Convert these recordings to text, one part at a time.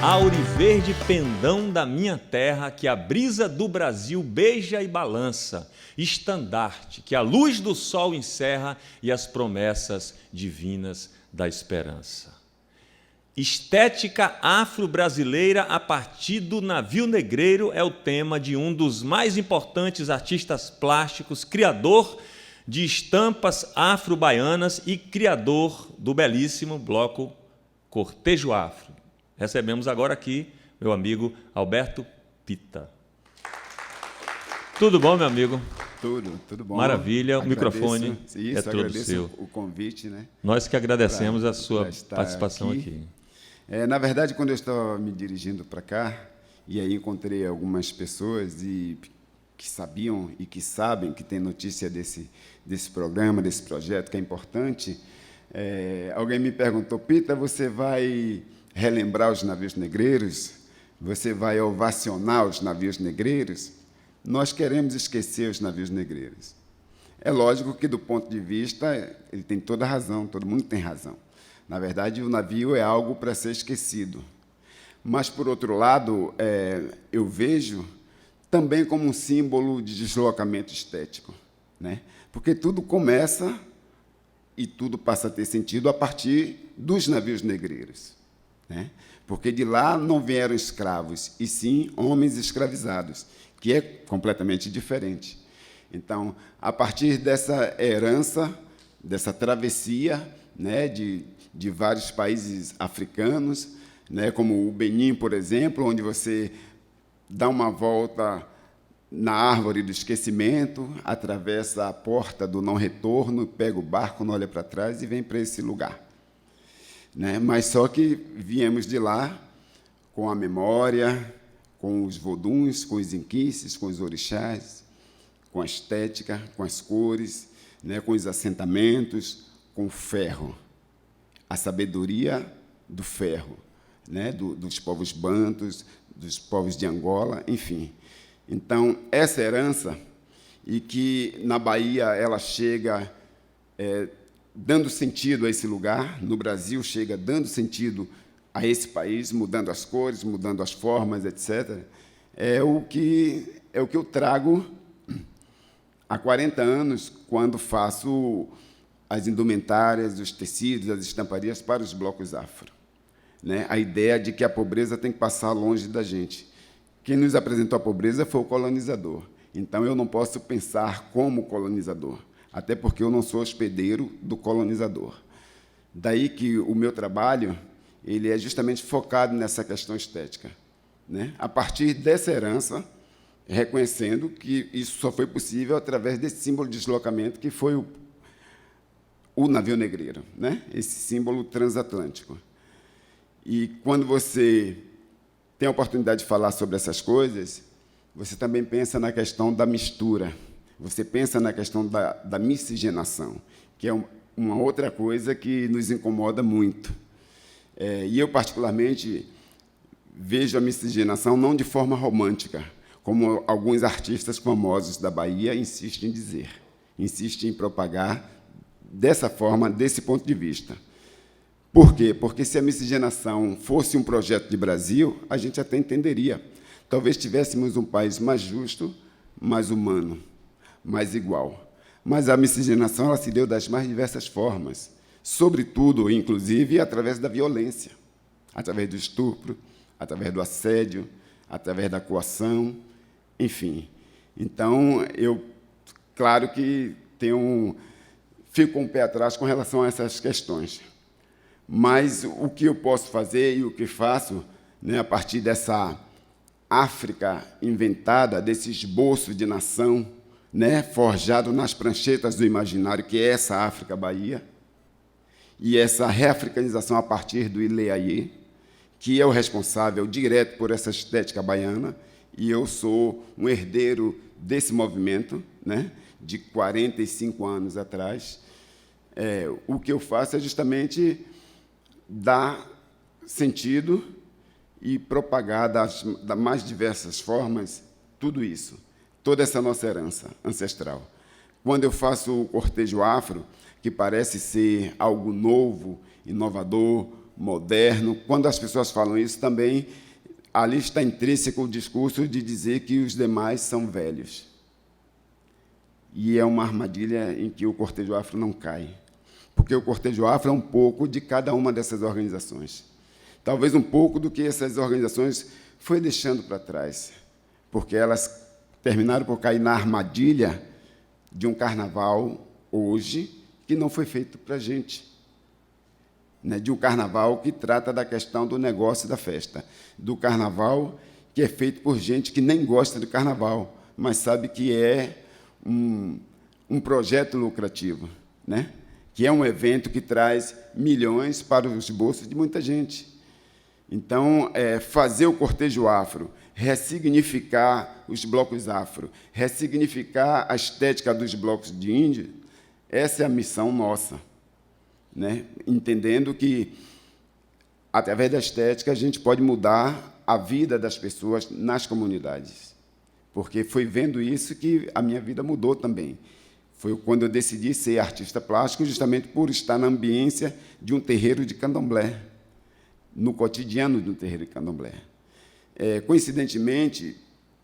Auriverde pendão da minha terra, que a brisa do Brasil beija e balança, estandarte que a luz do sol encerra e as promessas divinas da esperança. Estética afro-brasileira a partir do navio negreiro é o tema de um dos mais importantes artistas plásticos, criador de estampas afro-baianas e criador do belíssimo bloco Cortejo Afro. Recebemos agora aqui meu amigo Alberto Pita. Tudo bom, meu amigo? Tudo bom. Maravilha, o microfone é todo seu. O convite, né? Nós que agradecemos a sua participação aqui. Na verdade, quando eu estava me dirigindo para cá, e aí encontrei algumas pessoas que sabiam e que sabem que tem notícia desse programa, desse projeto, que é importante, alguém me perguntou: Pita, você vai relembrar os navios negreiros? Você vai ovacionar os navios negreiros? Nós queremos esquecer os navios negreiros. É lógico que, do ponto de vista, ele tem toda a razão, todo mundo tem razão. Na verdade, o navio é algo para ser esquecido. Mas, por outro lado, eu vejo também como um símbolo de deslocamento estético, né? Porque tudo começa e tudo passa a ter sentido a partir dos navios negreiros, né? Porque de lá não vieram escravos, e sim homens escravizados, que é completamente diferente. Então, a partir dessa herança, dessa travessia, né, de vários países africanos, né, como o Benin, por exemplo, onde você dá uma volta na árvore do esquecimento, atravessa a porta do não-retorno, pega o barco, não olha para trás e vem para esse lugar, né? Mas só que viemos de lá com a memória, com os voduns, com os inquices, com os orixás, com a estética, com as cores, né, com os assentamentos, com o ferro, a sabedoria do ferro, né, dos povos bantos, dos povos de Angola, enfim. Então, essa herança, e que na Bahia ela chega dando sentido a esse lugar, no Brasil chega dando sentido a esse país, mudando as cores, mudando as formas, etc., é o que eu trago há 40 anos, quando faço as indumentárias, os tecidos, as estamparias para os blocos afro, né? A ideia de que a pobreza tem que passar longe da gente. Quem nos apresentou a pobreza foi o colonizador. Então, eu não posso pensar como colonizador, até porque eu não sou hospedeiro do colonizador. Daí que o meu trabalho ele é justamente focado nessa questão estética, né? A partir dessa herança, reconhecendo que isso só foi possível através desse símbolo de deslocamento que foi o navio negreiro, né? Esse símbolo transatlântico. E quando você tem a oportunidade de falar sobre essas coisas, você também pensa na questão da mistura, você pensa na questão da miscigenação, que é uma outra coisa que nos incomoda muito. E eu, particularmente, vejo a miscigenação não de forma romântica, como alguns artistas famosos da Bahia insistem em dizer, insistem em propagar dessa forma, desse ponto de vista. Por quê? Porque se a miscigenação fosse um projeto de Brasil, a gente até entenderia. Talvez tivéssemos um país mais justo, mais humano, mais igual. Mas a miscigenação ela se deu das mais diversas formas, sobretudo, inclusive, através da violência, através do estupro, através do assédio, através da coação, enfim. Então, eu, claro que fico um pé atrás com relação a essas questões. Mas o que eu posso fazer e o que faço, né, a partir dessa África inventada, desse esboço de nação, né, forjado nas pranchetas do imaginário, que é essa África Bahia, e essa reafricanização a partir do Ileaie, que é o responsável direto por essa estética baiana, e eu sou um herdeiro desse movimento, né, de 45 anos atrás. O que eu faço é justamente dar sentido e propagar das mais diversas formas tudo isso, toda essa nossa herança ancestral. Quando eu faço o cortejo afro, que parece ser algo novo, inovador, moderno. Quando as pessoas falam isso, também ali está intrínseco o discurso de dizer que os demais são velhos. E é uma armadilha em que o Cortejo Afro não cai, porque o Cortejo Afro é um pouco de cada uma dessas organizações. Talvez um pouco do que essas organizações foi deixando para trás, porque elas terminaram por cair na armadilha de um carnaval, hoje, que não foi feito para a gente. Né? De um carnaval que trata da questão do negócio e da festa. Do carnaval que é feito por gente que nem gosta do carnaval, mas sabe que é um projeto lucrativo, né? Que é um evento que traz milhões para os bolsos de muita gente. Então, fazer o Cortejo Afro, ressignificar os blocos afro, ressignificar a estética dos blocos de índio, essa é a missão nossa, né? Entendendo que, através da estética, a gente pode mudar a vida das pessoas nas comunidades. Porque foi vendo isso que a minha vida mudou também. Foi quando eu decidi ser artista plástico, justamente por estar na ambiência de um terreiro de candomblé, no cotidiano de um terreiro de candomblé. Coincidentemente,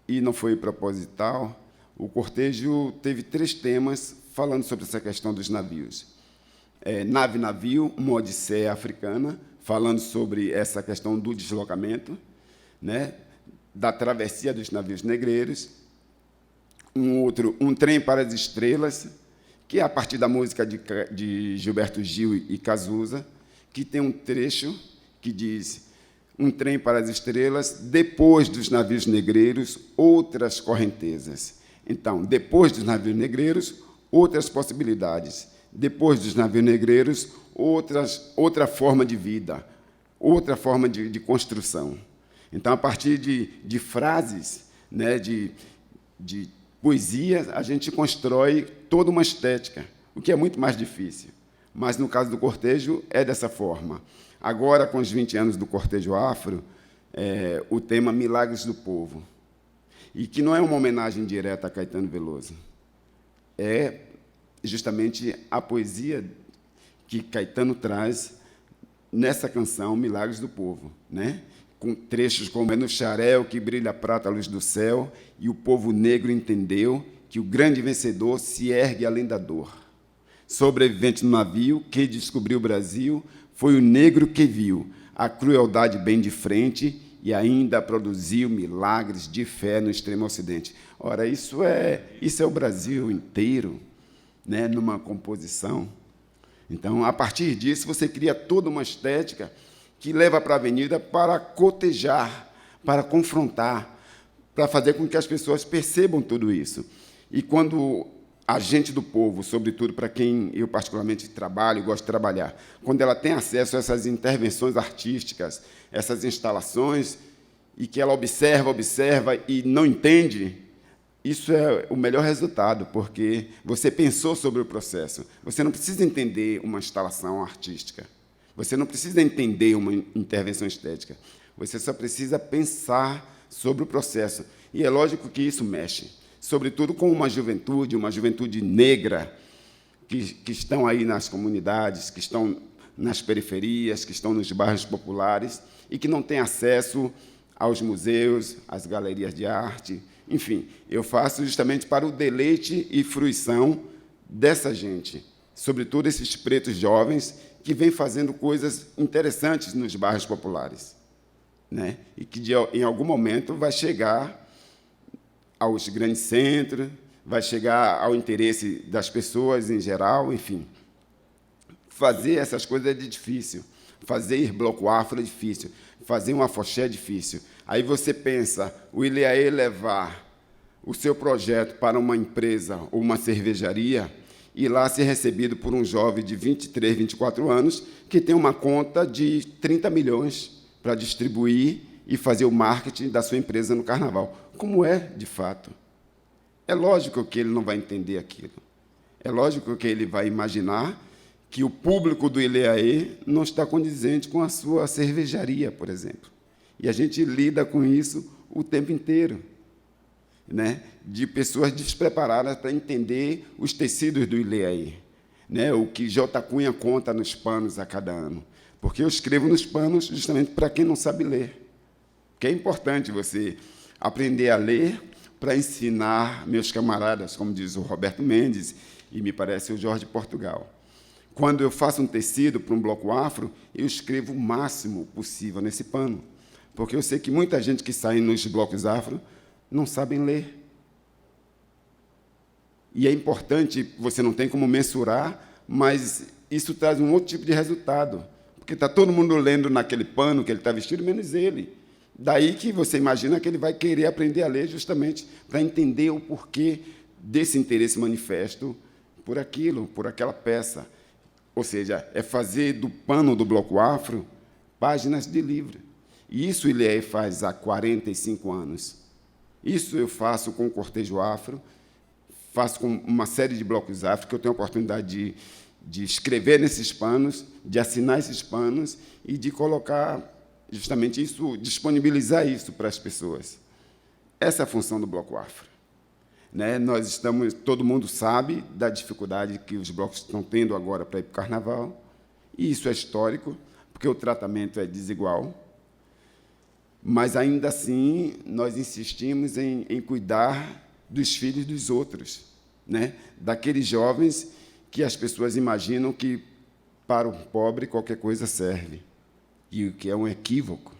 e não foi proposital, o cortejo teve 3 temas falando sobre essa questão dos navios. Nave-navio, uma odisseia africana, falando sobre essa questão do deslocamento, né, da travessia dos navios negreiros. Um trem para as estrelas, que é a partir da música de Gilberto Gil e Cazuza, que tem um trecho que diz: um trem para as estrelas, depois dos navios negreiros, outras correntezas. Então, depois dos navios negreiros, outras possibilidades. Depois dos navios negreiros, outra forma de vida, outra forma de construção. Então, a partir de frases, né, de poesia, a gente constrói toda uma estética, o que é muito mais difícil. Mas, no caso do cortejo, é dessa forma. Agora, com os 20 anos do Cortejo Afro, o tema Milagres do Povo, e que não é uma homenagem direta a Caetano Veloso, é justamente a poesia que Caetano traz nessa canção Milagres do Povo, né? Com trechos como: é no xarel que brilha a prata a luz do céu, e o povo negro entendeu que o grande vencedor se ergue além da dor. Sobrevivente no navio que descobriu o Brasil, foi o negro que viu a crueldade bem de frente e ainda produziu milagres de fé no extremo ocidente. Ora, isso é o Brasil inteiro, né, numa composição. Então, a partir disso, você cria toda uma estética que leva para a avenida para cotejar, para confrontar, para fazer com que as pessoas percebam tudo isso. E quando a gente do povo, sobretudo para quem eu particularmente trabalho e gosto de trabalhar, quando ela tem acesso a essas intervenções artísticas, essas instalações, e que ela observa e não entende, isso é o melhor resultado, porque você pensou sobre o processo. Você não precisa entender uma instalação artística. Você não precisa entender uma intervenção estética. Você só precisa pensar sobre o processo. E é lógico que isso mexe, sobretudo com uma juventude negra, que estão aí nas comunidades, que estão nas periferias, que estão nos bairros populares e que não têm acesso aos museus, às galerias de arte. Enfim, eu faço justamente para o deleite e fruição dessa gente, sobretudo esses pretos jovens que vêm fazendo coisas interessantes nos bairros populares, né? E que, em algum momento, vai chegar aos grandes centros, vai chegar ao interesse das pessoas em geral, enfim. Fazer essas coisas é difícil. Fazer bloco afro é difícil. Fazer um afoxé é difícil. Aí você pensa, o Ileaê levar o seu projeto para uma empresa ou uma cervejaria e lá ser recebido por um jovem de 23, 24 anos que tem uma conta de 30 milhões para distribuir e fazer o marketing da sua empresa no carnaval. Como é, de fato? É lógico que ele não vai entender aquilo. É lógico que ele vai imaginar que o público do Ileaê não está condizente com a sua cervejaria, por exemplo. E a gente lida com isso o tempo inteiro, né? De pessoas despreparadas para entender os tecidos do Ileaê. né, o que J. Cunha conta nos panos a cada ano. Porque eu escrevo nos panos justamente para quem não sabe ler. Porque é importante você aprender a ler para ensinar meus camaradas, como diz o Roberto Mendes e me parece o Jorge Portugal. Quando eu faço um tecido para um bloco afro, eu escrevo o máximo possível nesse pano, porque eu sei que muita gente que sai nos blocos afro não sabem ler. E é importante, você não tem como mensurar, mas isso traz um outro tipo de resultado, porque está todo mundo lendo naquele pano que ele está vestido, menos ele. Daí que você imagina que ele vai querer aprender a ler justamente para entender o porquê desse interesse manifesto por aquilo, por aquela peça. Ou seja, é fazer do pano do bloco afro páginas de livro. E isso ele faz há 45 anos. Isso eu faço com o Cortejo Afro, faço com uma série de blocos afro, que eu tenho a oportunidade de escrever nesses panos, de assinar esses panos e de colocar justamente isso, disponibilizar isso para as pessoas. Essa é a função do Bloco Afro. Né? Nós estamos, todo mundo sabe da dificuldade que os blocos estão tendo agora para ir para o Carnaval, e isso é histórico, porque o tratamento é desigual, mas, ainda assim, nós insistimos em cuidar dos filhos dos outros, né? Daqueles jovens que as pessoas imaginam que, para o pobre, qualquer coisa serve, e o que é um equívoco.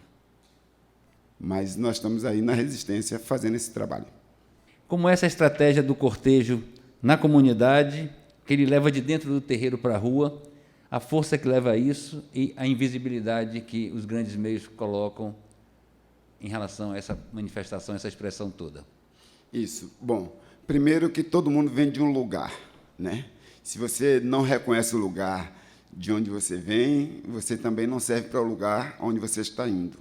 Mas nós estamos aí na resistência fazendo esse trabalho. Como essa estratégia do cortejo na comunidade, que ele leva de dentro do terreiro para a rua, a força que leva a isso e a invisibilidade que os grandes meios colocam em relação a essa manifestação, essa expressão toda? Isso. Bom, primeiro que todo mundo vem de um lugar, né? Se você não reconhece o lugar de onde você vem, você também não serve para o lugar onde você está indo,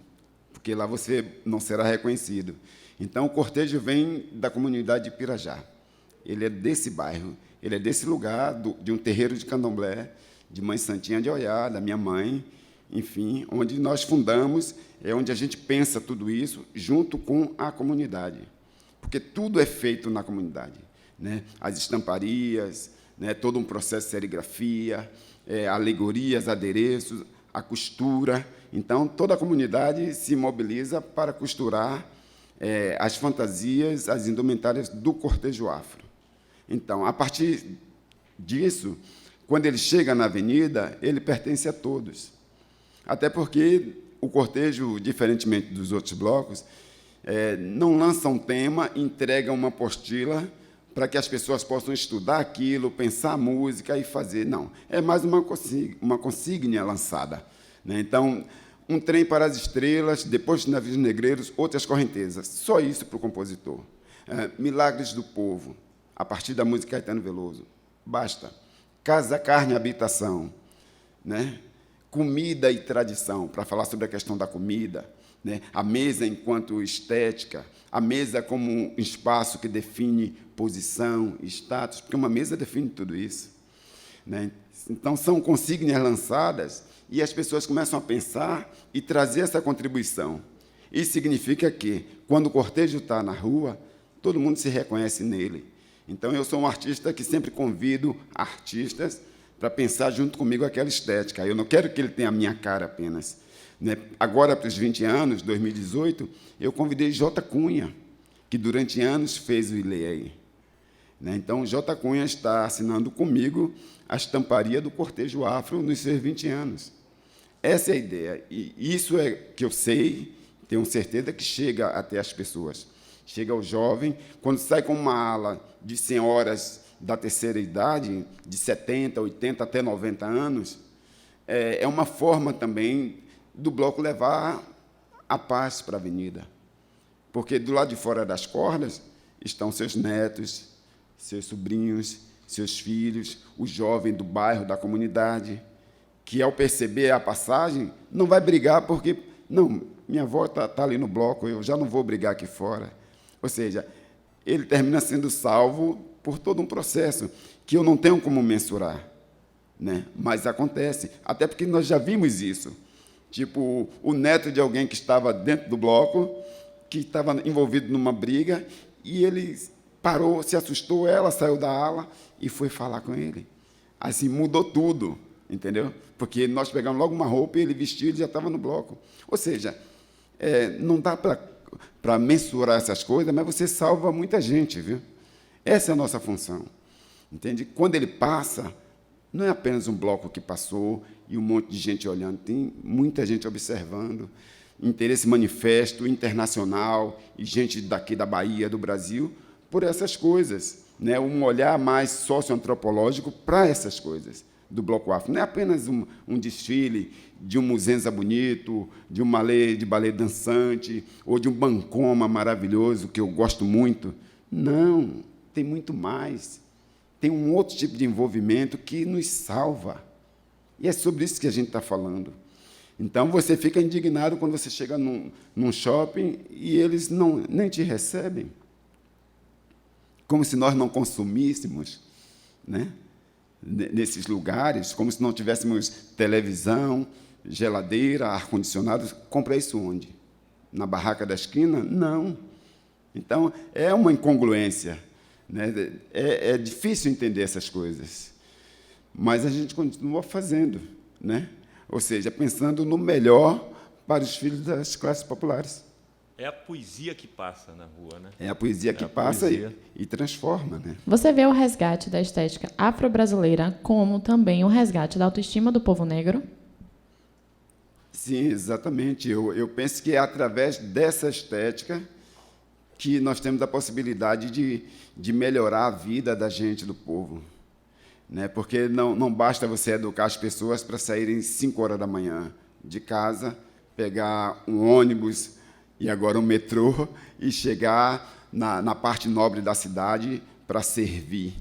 porque lá você não será reconhecido. Então, o cortejo vem da comunidade de Pirajá. Ele é desse bairro, ele é desse lugar, de um terreiro de candomblé, de Mãe Santinha de Oiá, da minha mãe, enfim, onde nós fundamos, é onde a gente pensa tudo isso, junto com a comunidade, porque tudo é feito na comunidade, né? As estamparias, né? Todo um processo de serigrafia, alegorias, adereços, a costura. Então, toda a comunidade se mobiliza para costurar as fantasias, as indumentárias do cortejo afro. Então, a partir disso, quando ele chega na avenida, ele pertence a todos. Até porque o cortejo, diferentemente dos outros blocos, não lança um tema, entrega uma apostila para que as pessoas possam estudar aquilo, pensar a música e fazer. Não, é mais uma consígnia lançada, né? Então, um trem para as estrelas, depois de navios negreiros, outras correntezas. Só isso para o compositor. Milagres do povo, a partir da música Caetano Veloso. Basta. Casa, carne, habitação, né? Comida e tradição, para falar sobre a questão da comida, né? A mesa enquanto estética, a mesa como um espaço que define posição, status, porque uma mesa define tudo isso, né? Então, são consígnias lançadas e as pessoas começam a pensar e trazer essa contribuição. Isso significa que, quando o cortejo está na rua, todo mundo se reconhece nele. Então, eu sou um artista que sempre convido artistas para pensar junto comigo aquela estética. Eu não quero que ele tenha a minha cara apenas, né? Agora, para os 20 anos, 2018, eu convidei J. Cunha, que durante anos fez o ILEI, né? Então, J. Cunha está assinando comigo a estamparia do cortejo afro nos seus 20 anos. Essa é a ideia. E isso é que eu sei, tenho certeza que chega até as pessoas. Chega ao jovem, quando sai com uma ala de senhoras da terceira idade, de 70, 80 até 90 anos, é uma forma também do bloco levar a paz para a avenida. Porque do lado de fora das cordas estão seus netos, seus sobrinhos, seus filhos, o jovem do bairro, da comunidade, que, ao perceber a passagem, não vai brigar porque, não, minha avó está ali no bloco, eu já não vou brigar aqui fora. Ou seja, ele termina sendo salvo por todo um processo que eu não tenho como mensurar, né? Mas acontece, até porque nós já vimos isso. Tipo, o neto de alguém que estava dentro do bloco, que estava envolvido numa briga, e ele parou, se assustou, ela saiu da ala e foi falar com ele. Assim, mudou tudo, entendeu? Porque nós pegamos logo uma roupa e ele vestiu e já estava no bloco. Ou seja, não dá para mensurar essas coisas, mas você salva muita gente, viu? Essa é a nossa função, entende? Quando ele passa, não é apenas um bloco que passou e um monte de gente olhando, tem muita gente observando, interesse manifesto, internacional, e gente daqui da Bahia, do Brasil, por essas coisas, né? Um olhar mais socioantropológico para essas coisas do Bloco Afro. Não é apenas um desfile de um muzenza bonito, de um balé dançante, ou de um bancoma maravilhoso, que eu gosto muito. Não, tem muito mais. Tem um outro tipo de envolvimento que nos salva. E é sobre isso que a gente está falando. Então, você fica indignado quando você chega num shopping e eles nem te recebem. Como se nós não consumíssemos, né, nesses lugares, como se não tivéssemos televisão, geladeira, ar-condicionado. Compra isso onde? Na barraca da esquina? Não. Então, é uma incongruência, né? É difícil entender essas coisas. Mas a gente continua fazendo, né? Ou seja, pensando no melhor para os filhos das classes populares. É a poesia que passa na rua, né? É a poesia que passa e transforma, né? Você vê o resgate da estética afro-brasileira como também o resgate da autoestima do povo negro? Sim, exatamente. Eu penso que é através dessa estética que nós temos a possibilidade de melhorar a vida da gente, do povo. Né? Porque não basta você educar as pessoas para saírem 5 horas da manhã de casa, pegar um ônibus e agora um metrô e chegar na parte nobre da cidade para servir.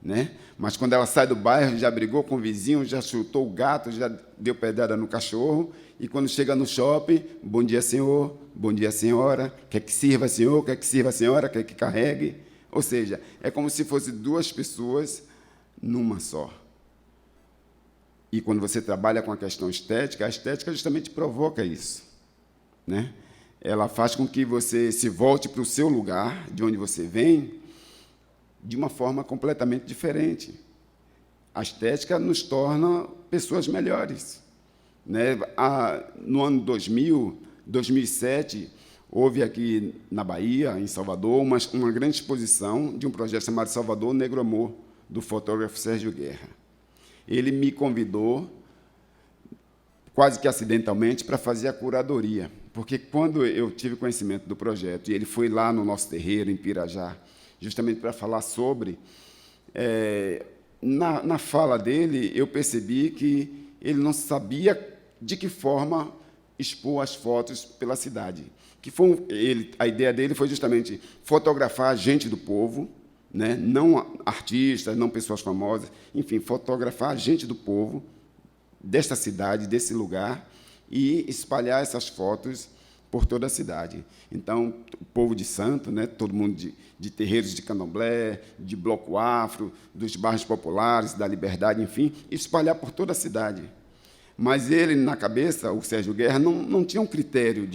Né? Mas quando ela sai do bairro, já brigou com o vizinho, já chutou o gato, já deu pedrada no cachorro, e quando chega no shopping, bom dia, senhor, bom dia, senhora, quer que sirva, senhor, quer que sirva, senhora, quer que carregue. Ou seja, é como se fossem 2 pessoas numa só. E quando você trabalha com a questão estética, a estética justamente provoca isso. Né? Ela faz com que você se volte para o seu lugar, de onde você vem, de uma forma completamente diferente. A estética nos torna pessoas melhores. Né? No ano 2007, houve aqui na Bahia, em Salvador, uma grande exposição de um projeto chamado Salvador Negro Amor, do fotógrafo Sérgio Guerra. Ele me convidou, quase que acidentalmente, para fazer a curadoria, porque quando eu tive conhecimento do projeto, e ele foi lá no nosso terreiro, em Pirajá, justamente para falar sobre, na fala dele, eu percebi que ele não sabia de que forma expor as fotos pela cidade. A ideia dele foi justamente fotografar a gente do povo, né? Não artistas, não pessoas famosas, enfim, fotografar a gente do povo, desta cidade, desse lugar, e espalhar essas fotos por toda a cidade. Então, o povo de Santo, né? Todo mundo de terreiros de candomblé, de bloco afro, dos bairros populares, da Liberdade, enfim, espalhar por toda a cidade. Mas ele, na cabeça, o Sérgio Guerra, não tinha um critério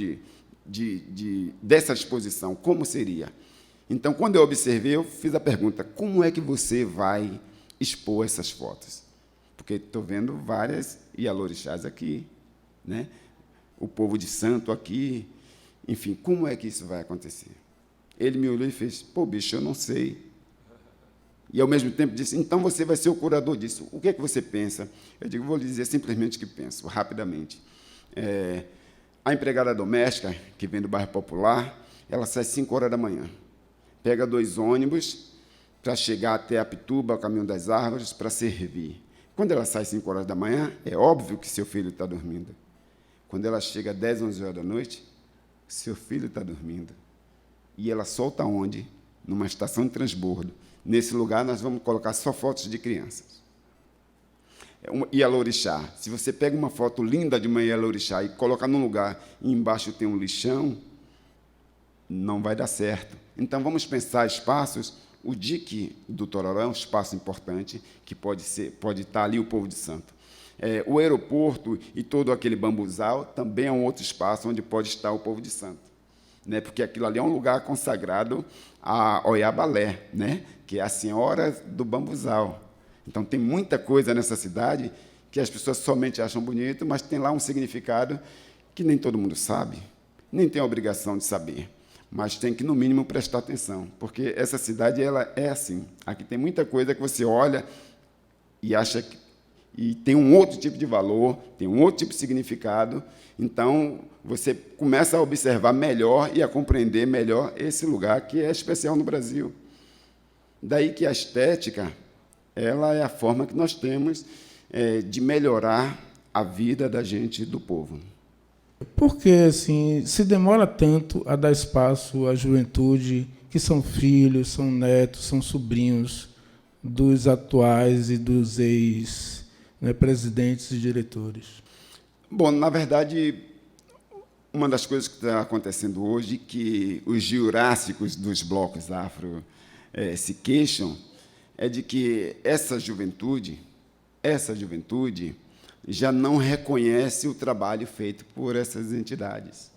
dessa exposição, como seria. Então, quando eu observei, eu fiz a pergunta, como é que você vai expor essas fotos? Porque estou vendo várias ialorixás aqui, né? O povo de Santo aqui, enfim, como é que isso vai acontecer? Ele me olhou e fez, pô, bicho, eu não sei. E, ao mesmo tempo, disse, então você vai ser o curador disso. O que é que você pensa? Eu digo, vou lhe dizer simplesmente o que penso, rapidamente. A empregada doméstica, que vem do bairro Popular, ela sai 5 horas da manhã, pega 2 ônibus para chegar até a Pituba, o Caminho das Árvores, para servir. Quando ela sai 5 horas da manhã, é óbvio que seu filho está dormindo. Quando ela chega 10, 11 horas da noite, seu filho está dormindo. E ela solta onde? Numa estação de transbordo. Nesse lugar, nós vamos colocar só fotos de crianças. Ialorixá. Se você pega uma foto linda de uma Ialorixá e coloca num lugar e embaixo tem um lixão, não vai dar certo. Então, vamos pensar espaços. O dique do Tororó é um espaço importante que pode estar ali o povo de Santo. O aeroporto e todo aquele bambuzal também é um outro espaço onde pode estar o povo de Santo, né? Porque aquilo ali é um lugar consagrado a Oiabalé, né? Que é a senhora do bambuzal. Então, tem muita coisa nessa cidade que as pessoas somente acham bonito, mas tem lá um significado que nem todo mundo sabe, nem tem a obrigação de saber, mas tem que, no mínimo, prestar atenção, porque essa cidade ela é assim. Aqui tem muita coisa que você olha e acha que e tem um outro tipo de valor, tem um outro tipo de significado, então você começa a observar melhor e a compreender melhor esse lugar que é especial no Brasil. Daí que a estética, ela é a forma que nós temos de melhorar a vida da gente, do povo. Por que assim, se demora tanto a dar espaço à juventude, que são filhos, são netos, são sobrinhos dos atuais e dos ex-presidentes e diretores? Bom, na verdade, uma das coisas que está acontecendo hoje, que os jurássicos dos blocos afro se queixam, é de que essa juventude já não reconhece o trabalho feito por essas entidades,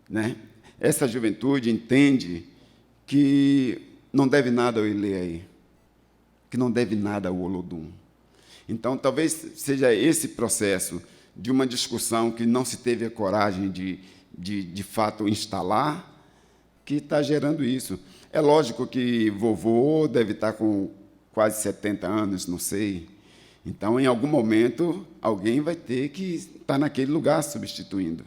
né? Essa juventude entende que não deve nada ao Ileaí, que não deve nada ao Olodum. Então, talvez seja esse processo de uma discussão que não se teve a coragem de fato, instalar, que está gerando isso. É lógico que vovô deve estar com quase 70 anos, não sei. Então, em algum momento, alguém vai ter que estar naquele lugar substituindo.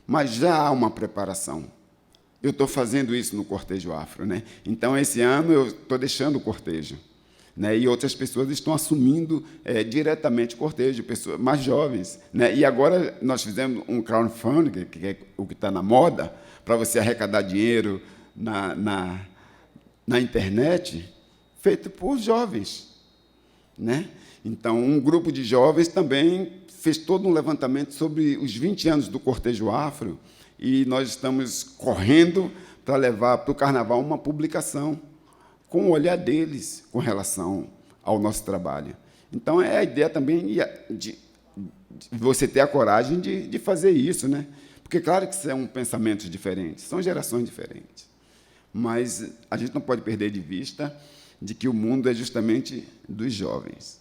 Mas já há uma preparação. Eu estou fazendo isso no Cortejo Afro, né? Então, esse ano, eu estou deixando o cortejo, né? E outras pessoas estão assumindo diretamente o cortejo, pessoas mais jovens, né? E agora nós fizemos um crowdfunding, que é o que está na moda, para você arrecadar dinheiro na internet, feito por jovens, né? Então, um grupo de jovens também fez todo um levantamento sobre os 20 anos do Cortejo Afro, e nós estamos correndo para levar para o Carnaval uma publicação com o olhar deles com relação ao nosso trabalho. Então, é a ideia também de você ter a coragem de fazer isso, né? Porque, claro que são pensamentos diferentes, são gerações diferentes, mas a gente não pode perder de vista de que o mundo é justamente dos jovens.